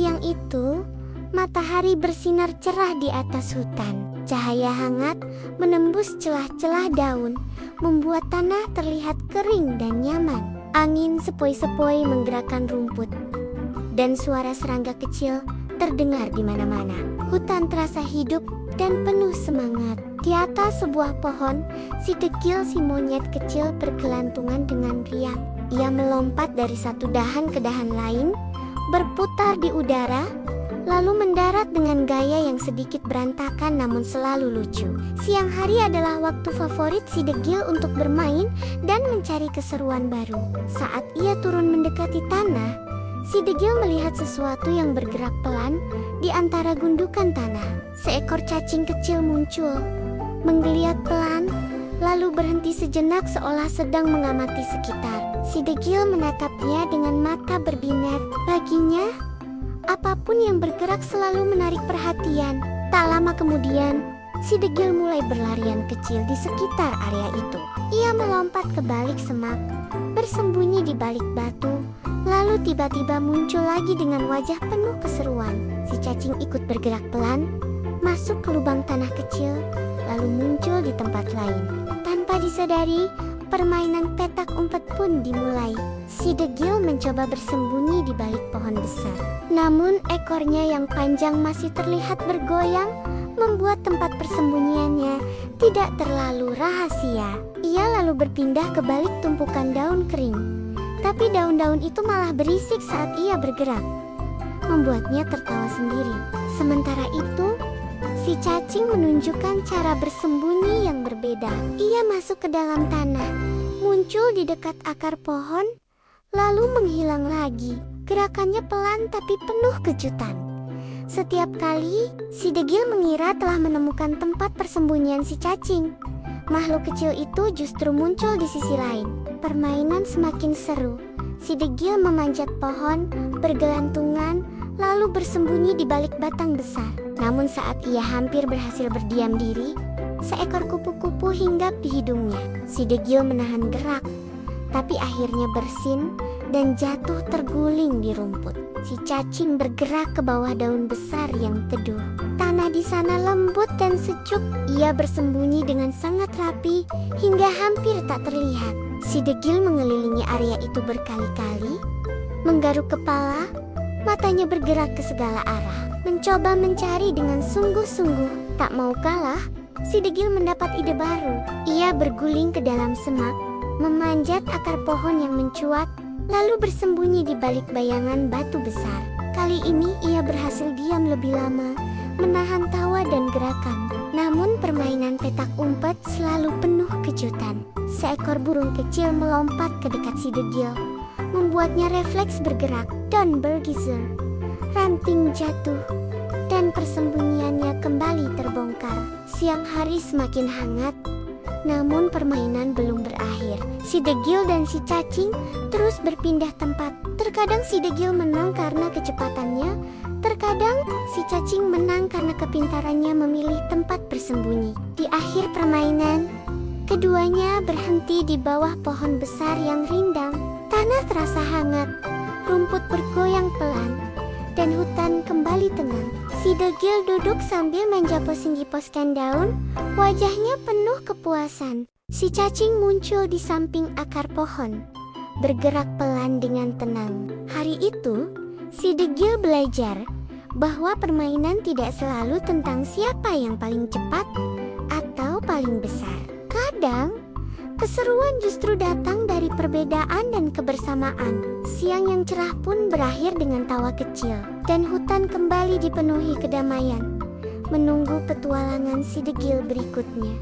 Siang itu, matahari bersinar cerah di atas hutan. Cahaya hangat menembus celah-celah daun, membuat tanah terlihat kering dan nyaman. Angin sepoi-sepoi menggerakkan rumput, dan suara serangga kecil terdengar di mana-mana. Hutan terasa hidup dan penuh semangat. Di atas sebuah pohon, si Degil si monyet kecil bergelantungan dengan riang. Ia melompat dari satu dahan ke dahan lain, berputar di udara, lalu mendarat dengan gaya yang sedikit berantakan namun selalu lucu. Siang hari adalah waktu favorit si Degil untuk bermain dan mencari keseruan baru. Saat ia turun mendekati tanah, si Degil melihat sesuatu yang bergerak pelan di antara gundukan tanah. Seekor cacing kecil muncul, menggeliat pelan, lalu berhenti sejenak seolah sedang mengamati sekitar. Si Degil menatapnya dengan mata berbinar. Baginya, apapun yang bergerak selalu menarik perhatian. Tak lama kemudian, si Degil mulai berlarian kecil di sekitar area itu. Ia melompat ke balik semak, bersembunyi di balik batu, lalu tiba-tiba muncul lagi dengan wajah penuh keseruan. Si cacing ikut bergerak pelan, masuk ke lubang tanah kecil, lalu muncul di tempat lain. Tanpa disadari, permainan petak umpet pun dimulai. Si Degil mencoba bersembunyi di balik pohon besar. Namun ekornya yang panjang masih terlihat bergoyang, membuat tempat persembunyiannya tidak terlalu rahasia. Ia lalu berpindah ke balik tumpukan daun kering. Tapi daun-daun itu malah berisik saat ia bergerak, membuatnya tertawa sendiri. Sementara itu, si cacing menunjukkan cara bersembunyi yang berbeda. Ia masuk ke dalam tanah, muncul di dekat akar pohon, lalu menghilang lagi. Gerakannya pelan tapi penuh kejutan. Setiap kali, si Degil mengira telah menemukan tempat persembunyian si cacing, makhluk kecil itu justru muncul di sisi lain. Permainan semakin seru. Si Degil memanjat pohon, bergelantungan, lalu bersembunyi di balik batang besar. Namun saat ia hampir berhasil berdiam diri, seekor kupu-kupu hinggap di hidungnya. Si Degil menahan gerak, tapi akhirnya bersin dan jatuh terguling di rumput. Si cacing bergerak ke bawah daun besar yang teduh. Tanah di sana lembut dan sejuk. Ia bersembunyi dengan sangat rapi hingga hampir tak terlihat. Si Degil mengelilingi area itu berkali-kali, menggaruk kepala, matanya bergerak ke segala arah, mencoba mencari dengan sungguh-sungguh. Tak mau kalah, si Degil mendapat ide baru. Ia berguling ke dalam semak, memanjat akar pohon yang mencuat, lalu bersembunyi di balik bayangan batu besar. Kali ini ia berhasil diam lebih lama, menahan tawa dan gerakan. Namun permainan petak umpet selalu penuh kejutan. Seekor burung kecil melompat ke dekat si Degil, membuatnya refleks bergerak dan bergeser. Ranting jatuh, dan persembunyiannya kembali terbongkar. Siang hari semakin hangat, namun permainan belum berakhir. Si Degil dan si cacing terus berpindah tempat. Terkadang si Degil menang karena kecepatannya, terkadang si cacing menang karena kepintarannya memilih tempat bersembunyi. Di akhir permainan, keduanya berhenti di bawah pohon besar yang rindang. Tanah terasa hangat, rumput bergoyang pelan, dan hutan kembali tenang. Si Degil duduk sambil menjapos-jposkan daun, wajahnya penuh kepuasan. Si cacing muncul di samping akar pohon, bergerak pelan dengan tenang. Hari itu, si Degil belajar bahwa permainan tidak selalu tentang siapa yang paling cepat atau paling besar. Kadang, keseruan justru datang dari perbedaan dan kebersamaan. Siang yang cerah pun berakhir dengan tawa kecil, dan hutan kembali dipenuhi kedamaian, menunggu petualangan si Degil berikutnya.